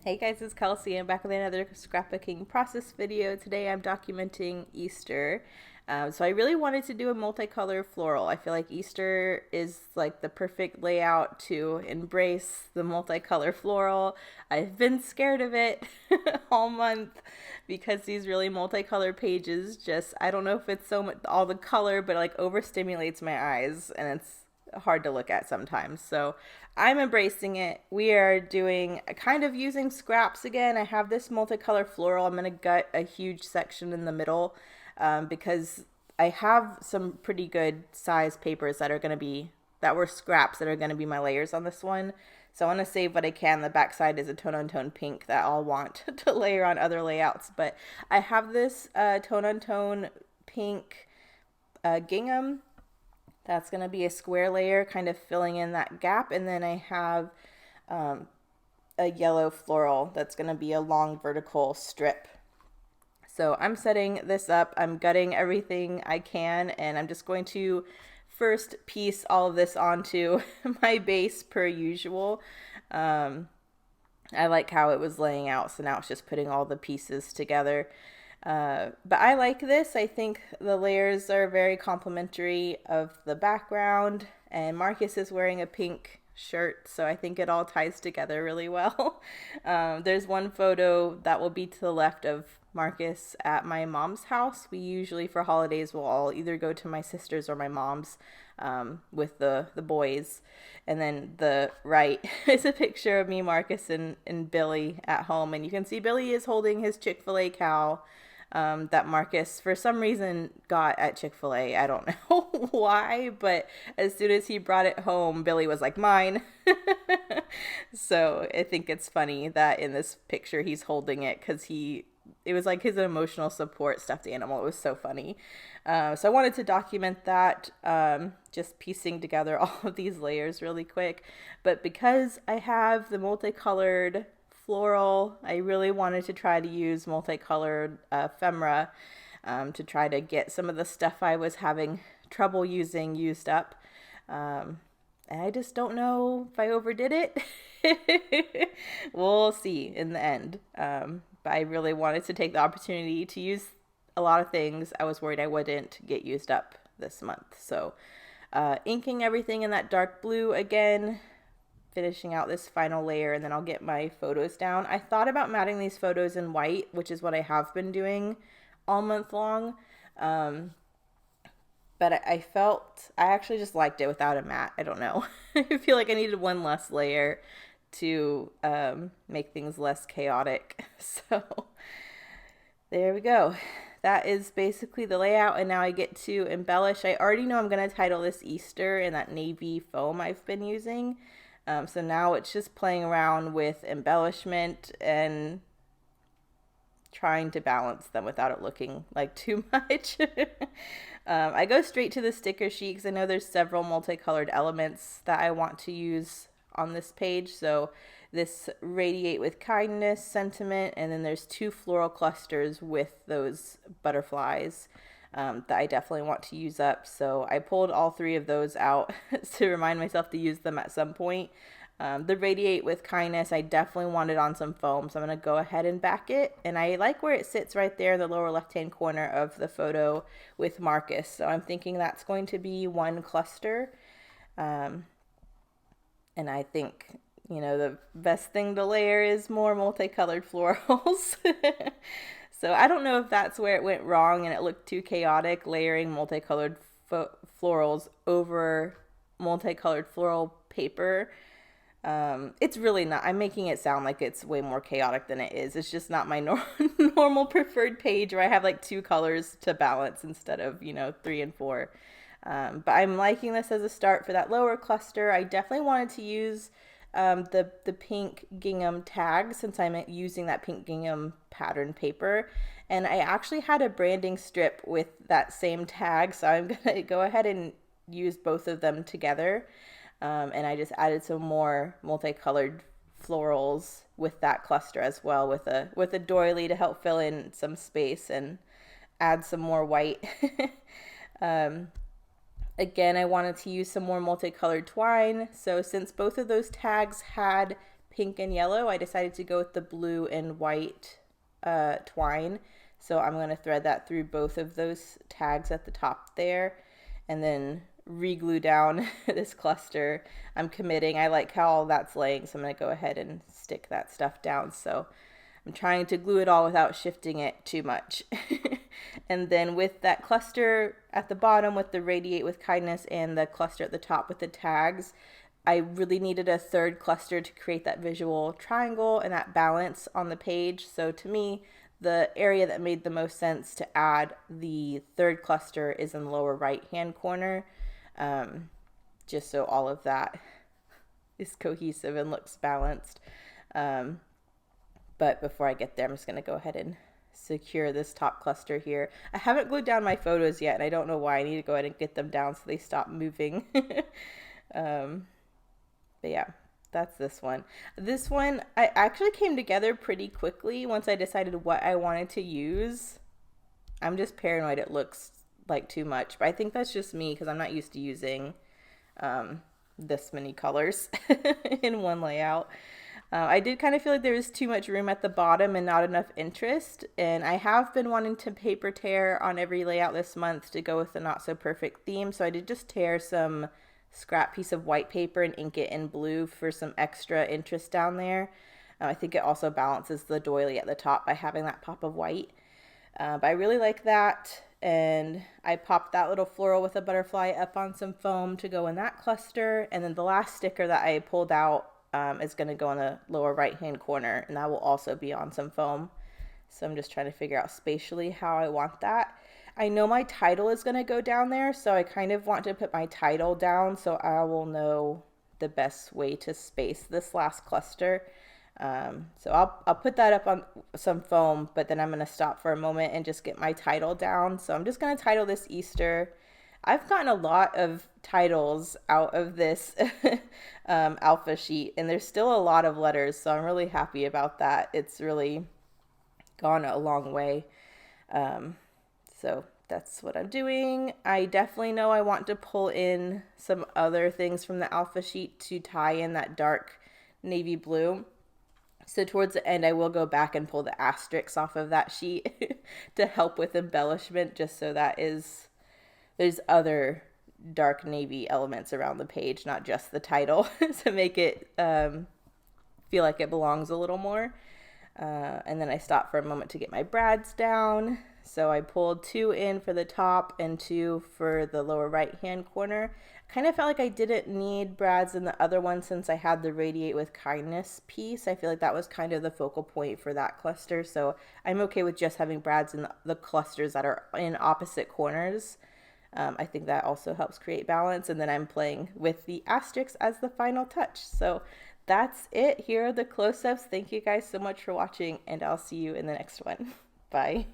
Hey guys, it's Kelsey. I'm back with another scrapbooking process video. Today I'm documenting Easter. So I really wanted to do a multicolor floral. I feel like Easter is like the perfect layout to embrace the multicolor floral. I've been scared of it all month because these really multicolor pages just, I don't know if it's so much all the color, but like overstimulates my eyes and it's hard to look at sometimes. So I'm embracing it. We are doing kind of using scraps again. I have this multicolor floral. I'm going to gut a huge section in the middle because I have some pretty good size papers that are going to be, that were scraps that are going to be my layers on this one. So I want to save what I can. The backside is a tone-on-tone pink that I'll want to layer on other layouts. But I have this tone-on-tone pink gingham that's going to be a square layer kind of filling in that gap. And then I have a yellow floral that's going to be a long vertical strip. So I'm setting this up. I'm gutting everything I can, and I'm just going to first piece all of this onto my base per usual. I like how it was laying out, so now it's just putting all the pieces together. But I like this. I think the layers are very complimentary of the background, and Marcus is wearing a pink shirt, so I think it all ties together really well. There's one photo that will be to the left of Marcus at my mom's house. We usually, for holidays, will all either go to my sister's or my mom's with the boys. And then the right is a picture of me, Marcus, and Billy at home. And you can see Billy is holding his Chick-fil-A cow that Marcus, for some reason, got at Chick-fil-A. I don't know why, but as soon as he brought it home, Billy was like, mine. So I think it's funny that in this picture he's holding it because it was like his emotional support stuffed animal. It was so funny. So I wanted to document that, just piecing together all of these layers really quick. But because I have the multicolored floral, I really wanted to try to use multicolored ephemera to try to get some of the stuff I was having trouble using used up. And I just don't know if I overdid it. We'll see in the end. But I really wanted to take the opportunity to use a lot of things I was worried I wouldn't get used up this month. So inking everything in that dark blue again, finishing out this final layer, and then I'll get my photos down. I thought about matting these photos in white, which is what I have been doing all month long. But I felt I actually just liked it without a mat. I don't know. I feel like I needed one less layer to make things less chaotic. So there we go. That is basically the layout, and now I get to embellish. I already know I'm going to title this Easter in that navy foam I've been using. So now it's just playing around with embellishment and trying to balance them without it looking like too much. I go straight to the sticker sheet because I know there's several multicolored elements that I want to use on this page. So this radiate with kindness sentiment, and then there's two floral clusters with those butterflies that I definitely want to use up. So I pulled all three of those out to remind myself to use them at some point. The radiate with kindness, I definitely wanted on some foam, so I'm going to go ahead and back it. And I like where it sits right there in the lower left-hand corner of the photo with Marcus. So I'm thinking that's going to be one cluster. And I think, you know, the best thing to layer is more multicolored florals. So I don't know if that's where it went wrong and it looked too chaotic, layering multicolored florals over multicolored floral paper. It's really not. I'm making it sound like it's way more chaotic than it is. It's just not my normal preferred page where I have like two colors to balance instead of, you know, three and four. But I'm liking this as a start for that lower cluster. I definitely wanted to use the pink gingham tag since I'm using that pink gingham pattern paper. And I actually had a branding strip with that same tag, so I'm going to go ahead and use both of them together. And I just added some more multicolored florals with that cluster as well, with a doily to help fill in some space and add some more white. Again, I wanted to use some more multicolored twine. So since both of those tags had pink and yellow, I decided to go with the blue and white twine. So I'm going to thread that through both of those tags at the top there, and then re-glue down this cluster. I'm committing. I like how all that's laying, so I'm going to go ahead and stick that stuff down. So I'm trying to glue it all without shifting it too much. And then with that cluster at the bottom with the Radiate with Kindness and the cluster at the top with the tags, I really needed a third cluster to create that visual triangle and that balance on the page. So to me, the area that made the most sense to add the third cluster is in the lower right hand corner, just so all of that is cohesive and looks balanced. But before I get there, I'm just going to go ahead and secure this top cluster here. I haven't glued down my photos yet, and I don't know why. I need to go ahead and get them down so they stop moving. But yeah, that's this one. This one, I actually came together pretty quickly once I decided what I wanted to use. I'm just paranoid it looks like too much, but I think that's just me because I'm not used to using this many colors in one layout. I did kind of feel like there was too much room at the bottom and not enough interest, and I have been wanting to paper tear on every layout this month to go with the not so perfect theme, so I did just tear some scrap piece of white paper and ink it in blue for some extra interest down there. I think it also balances the doily at the top by having that pop of white, but I really like that. And I popped that little floral with a butterfly up on some foam to go in that cluster, and then the last sticker that I pulled out is going to go in the lower right hand corner, and that will also be on some foam. So I'm just trying to figure out spatially how I want that. I know my title is going to go down there, so I kind of want to put my title down so I will know the best way to space this last cluster. So I'll put that up on some foam, but then I'm going to stop for a moment and just get my title down. So I'm just going to title this Easter. I've gotten a lot of titles out of this alpha sheet, and there's still a lot of letters, so I'm really happy about that. It's really gone a long way. So that's what I'm doing. I definitely know I want to pull in some other things from the alpha sheet to tie in that dark navy blue. So towards the end, I will go back and pull the asterisks off of that sheet to help with embellishment, just so that there's other dark navy elements around the page, not just the title, to make it feel like it belongs a little more. And then I stopped for a moment to get my brads down. So I pulled 2 in for the top and 2 for the lower right hand corner. Kind of felt like I didn't need brads in the other one since I had the Radiate with Kindness piece. I feel like that was kind of the focal point for that cluster. So I'm okay with just having brads in the clusters that are in opposite corners. I think that also helps create balance. And then I'm playing with the asterisks as the final touch. So that's it. Here are the close-ups. Thank you guys so much for watching, and I'll see you in the next one. Bye.